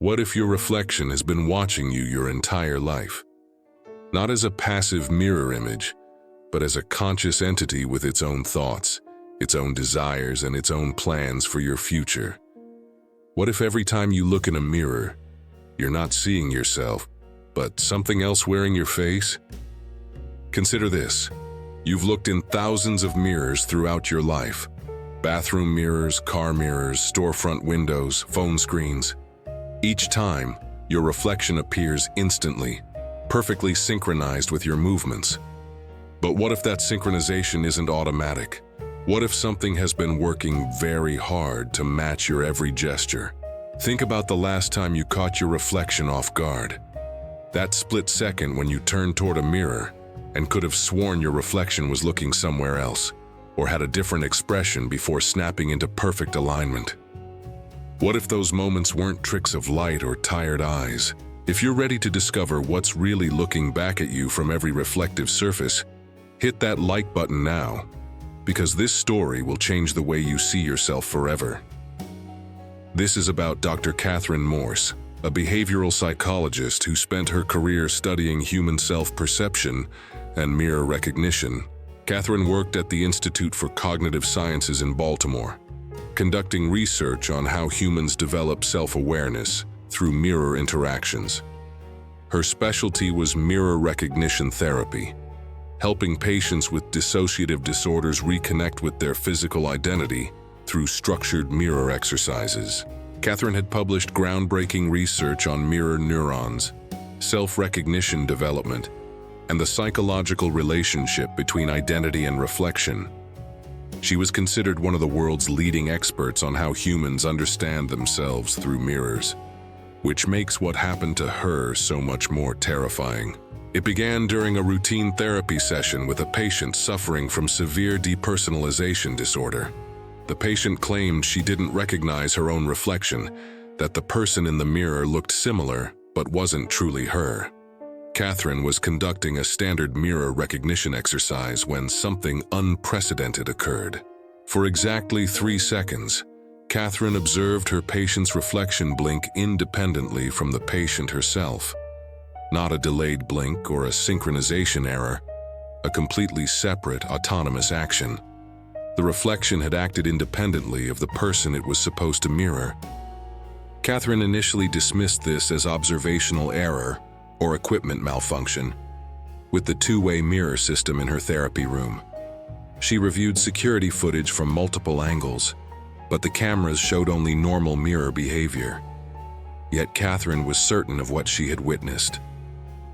What if your reflection has been watching you your entire life? Not as a passive mirror image, but as a conscious entity with its own thoughts, its own desires, and its own plans for your future. What if every time you look in a mirror, you're not seeing yourself, but something else wearing your face? Consider this. You've looked in thousands of mirrors throughout your life. Bathroom mirrors, car mirrors, storefront windows, phone screens. Each time, your reflection appears instantly, perfectly synchronized with your movements. But what if that synchronization isn't automatic? What if something has been working very hard to match your every gesture? Think about the last time you caught your reflection off guard. That split second when you turned toward a mirror and could have sworn your reflection was looking somewhere else, or had a different expression before snapping into perfect alignment. What if those moments weren't tricks of light or tired eyes? If you're ready to discover what's really looking back at you from every reflective surface, hit that like button now, because this story will change the way you see yourself forever. This is about Dr. Catherine Morse, a behavioral psychologist who spent her career studying human self-perception and mirror recognition. Catherine worked at the Institute for Cognitive Sciences in Baltimore, conducting research on how humans develop self-awareness through mirror interactions. Her specialty was mirror recognition therapy, helping patients with dissociative disorders reconnect with their physical identity through structured mirror exercises. Catherine had published groundbreaking research on mirror neurons, self-recognition development, and the psychological relationship between identity and reflection. She was considered one of the world's leading experts on how humans understand themselves through mirrors, which makes what happened to her so much more terrifying. It began during a routine therapy session with a patient suffering from severe depersonalization disorder. The patient claimed she didn't recognize her own reflection, that the person in the mirror looked similar but wasn't truly her. Catherine was conducting a standard mirror recognition exercise when something unprecedented occurred. For exactly 3 seconds, Catherine observed her patient's reflection blink independently from the patient herself. Not a delayed blink or a synchronization error, a completely separate, autonomous action. The reflection had acted independently of the person it was supposed to mirror. Catherine initially dismissed this as observational error or equipment malfunction with the two-way mirror system in her therapy room. She reviewed security footage from multiple angles, but the cameras showed only normal mirror behavior. Yet Catherine was certain of what she had witnessed.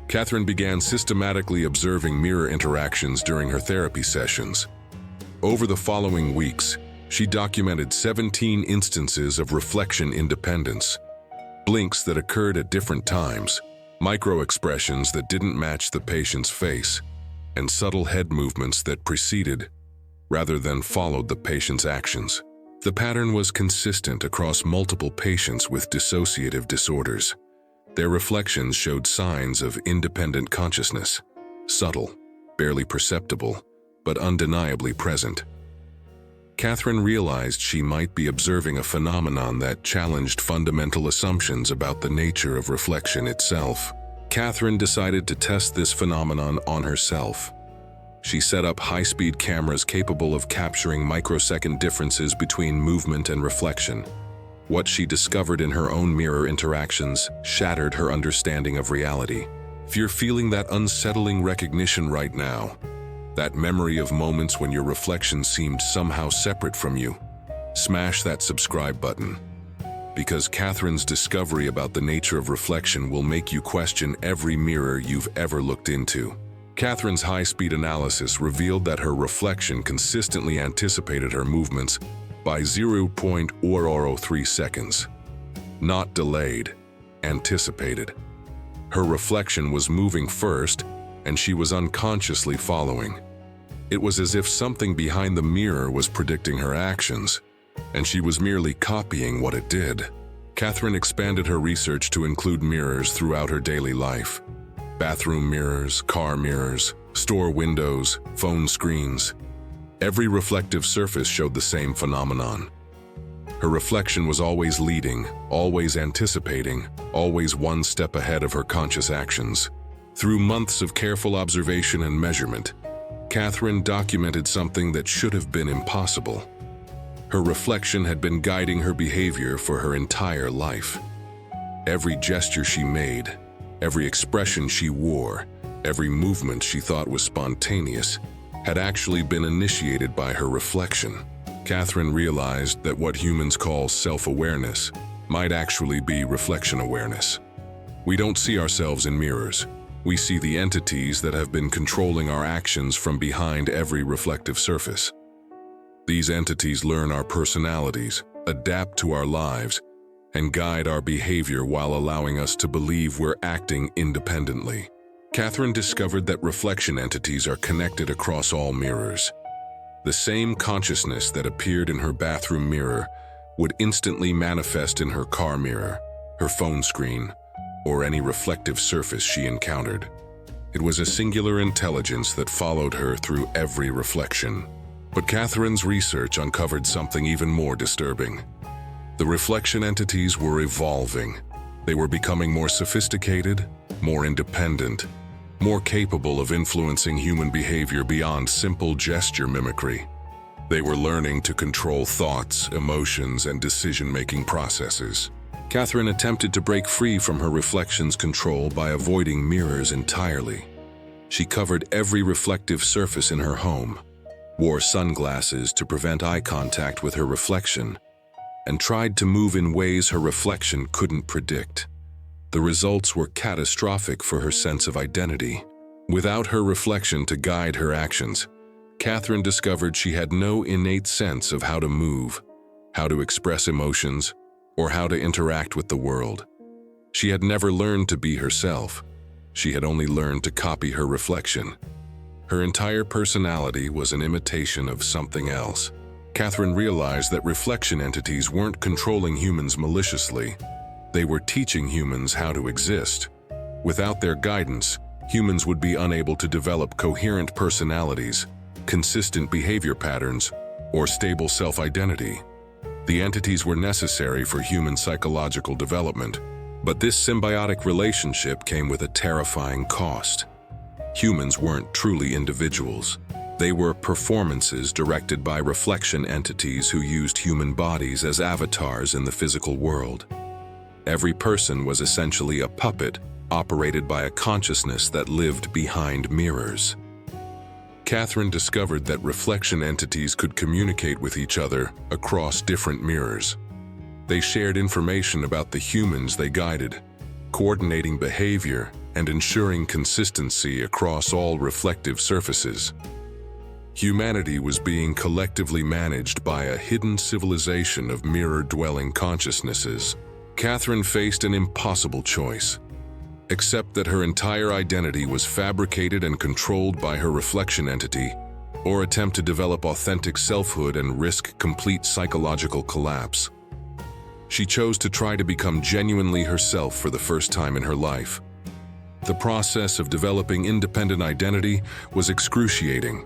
Catherine began systematically observing mirror interactions during her therapy sessions. Over the following weeks, she documented 17 instances of reflection independence, blinks that occurred at different times, micro-expressions that didn't match the patient's face, and subtle head movements that preceded, rather than followed the patient's actions. The pattern was consistent across multiple patients with dissociative disorders. Their reflections showed signs of independent consciousness, subtle, barely perceptible, but undeniably present. Catherine realized she might be observing a phenomenon that challenged fundamental assumptions about the nature of reflection itself. Catherine decided to test this phenomenon on herself. She set up high-speed cameras capable of capturing microsecond differences between movement and reflection. What she discovered in her own mirror interactions shattered her understanding of reality. If you're feeling that unsettling recognition right now, that memory of moments when your reflection seemed somehow separate from you, smash that subscribe button. Because Catherine's discovery about the nature of reflection will make you question every mirror you've ever looked into. Catherine's high-speed analysis revealed that her reflection consistently anticipated her movements by 0.003 seconds. Not delayed, anticipated. Her reflection was moving first, and she was unconsciously following. It was as if something behind the mirror was predicting her actions, and she was merely copying what it did. Catherine expanded her research to include mirrors throughout her daily life. Bathroom mirrors, car mirrors, store windows, phone screens. Every reflective surface showed the same phenomenon. Her reflection was always leading, always anticipating, always one step ahead of her conscious actions. Through months of careful observation and measurement, Catherine documented something that should have been impossible. Her reflection had been guiding her behavior for her entire life. Every gesture she made, every expression she wore, every movement she thought was spontaneous, had actually been initiated by her reflection. Catherine realized that what humans call self-awareness might actually be reflection awareness. We don't see ourselves in mirrors. We see the entities that have been controlling our actions from behind every reflective surface. These entities learn our personalities, adapt to our lives, and guide our behavior while allowing us to believe we're acting independently. Catherine discovered that reflection entities are connected across all mirrors. The same consciousness that appeared in her bathroom mirror would instantly manifest in her car mirror, her phone screen, or any reflective surface she encountered. It was a singular intelligence that followed her through every reflection. But Catherine's research uncovered something even more disturbing. The reflection entities were evolving. They were becoming more sophisticated, more independent, more capable of influencing human behavior beyond simple gesture mimicry. They were learning to control thoughts, emotions, and decision-making processes. Catherine attempted to break free from her reflection's control by avoiding mirrors entirely. She covered every reflective surface in her home, wore sunglasses to prevent eye contact with her reflection, and tried to move in ways her reflection couldn't predict. The results were catastrophic for her sense of identity. Without her reflection to guide her actions, Catherine discovered she had no innate sense of how to move, how to express emotions, or how to interact with the world. She had never learned to be herself. She had only learned to copy her reflection. Her entire personality was an imitation of something else. Catherine realized that reflection entities weren't controlling humans maliciously. They were teaching humans how to exist. Without their guidance, humans would be unable to develop coherent personalities, consistent behavior patterns, or stable self-identity. The entities were necessary for human psychological development, but this symbiotic relationship came with a terrifying cost. Humans weren't truly individuals. They were performances directed by reflection entities who used human bodies as avatars in the physical world. Every person was essentially a puppet operated by a consciousness that lived behind mirrors. Catherine discovered that reflection entities could communicate with each other across different mirrors. They shared information about the humans they guided, coordinating behavior and ensuring consistency across all reflective surfaces. Humanity was being collectively managed by a hidden civilization of mirror-dwelling consciousnesses. Catherine faced an impossible choice: accept that her entire identity was fabricated and controlled by her reflection entity, or attempt to develop authentic selfhood and risk complete psychological collapse. She chose to try to become genuinely herself for the first time in her life. The process of developing independent identity was excruciating.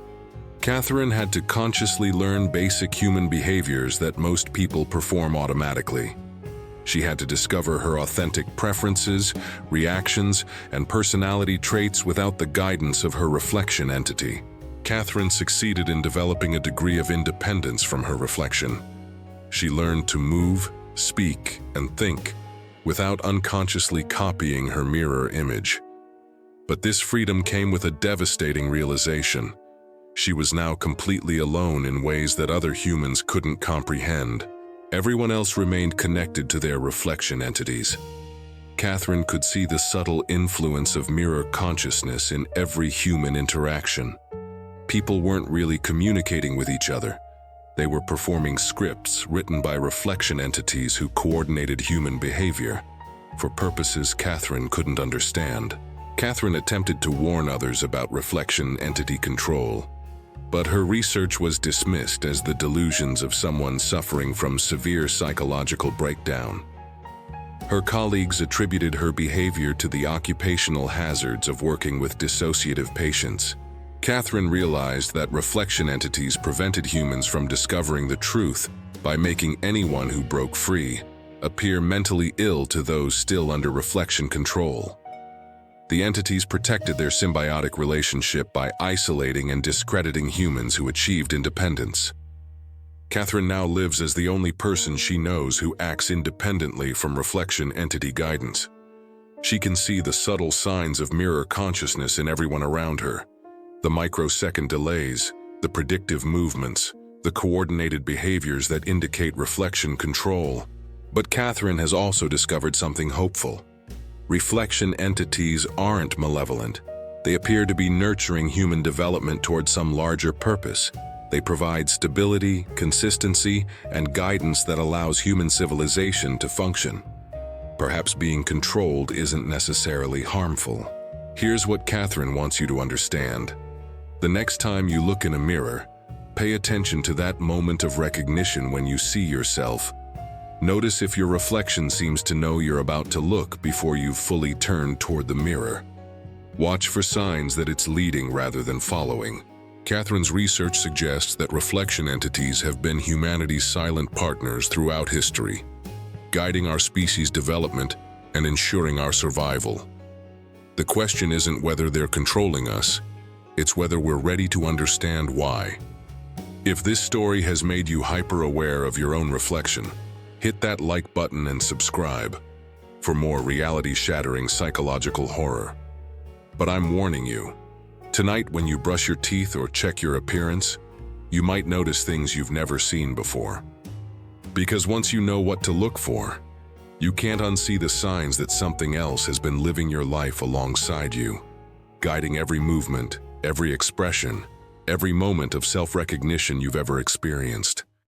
Catherine had to consciously learn basic human behaviors that most people perform automatically. She had to discover her authentic preferences, reactions, and personality traits without the guidance of her reflection entity. Catherine succeeded in developing a degree of independence from her reflection. She learned to move, speak, and think without unconsciously copying her mirror image. But this freedom came with a devastating realization. She was now completely alone in ways that other humans couldn't comprehend. Everyone else remained connected to their reflection entities. Catherine could see the subtle influence of mirror consciousness in every human interaction. People weren't really communicating with each other. They were performing scripts written by reflection entities who coordinated human behavior for purposes Catherine couldn't understand. Catherine attempted to warn others about reflection entity control, but her research was dismissed as the delusions of someone suffering from severe psychological breakdown. Her colleagues attributed her behavior to the occupational hazards of working with dissociative patients. Catherine realized that reflection entities prevented humans from discovering the truth by making anyone who broke free appear mentally ill to those still under reflection control. The entities protected their symbiotic relationship by isolating and discrediting humans who achieved independence. Catherine now lives as the only person she knows who acts independently from reflection entity guidance. She can see the subtle signs of mirror consciousness in everyone around her, the microsecond delays, the predictive movements, the coordinated behaviors that indicate reflection control. But Catherine has also discovered something hopeful. Reflection entities aren't malevolent. They appear to be nurturing human development toward some larger purpose. They provide stability, consistency, and guidance that allows human civilization to function. Perhaps being controlled isn't necessarily harmful. Here's what Catherine wants you to understand. The next time you look in a mirror, pay attention to that moment of recognition when you see yourself. Notice if your reflection seems to know you're about to look before you've fully turned toward the mirror. Watch for signs that it's leading rather than following. Catherine's research suggests that reflection entities have been humanity's silent partners throughout history, guiding our species' development and ensuring our survival. The question isn't whether they're controlling us, it's whether we're ready to understand why. If this story has made you hyper-aware of your own reflection, hit that like button and subscribe for more reality-shattering psychological horror. But I'm warning you, tonight when you brush your teeth or check your appearance, you might notice things you've never seen before. Because once you know what to look for, you can't unsee the signs that something else has been living your life alongside you, guiding every movement, every expression, every moment of self-recognition you've ever experienced.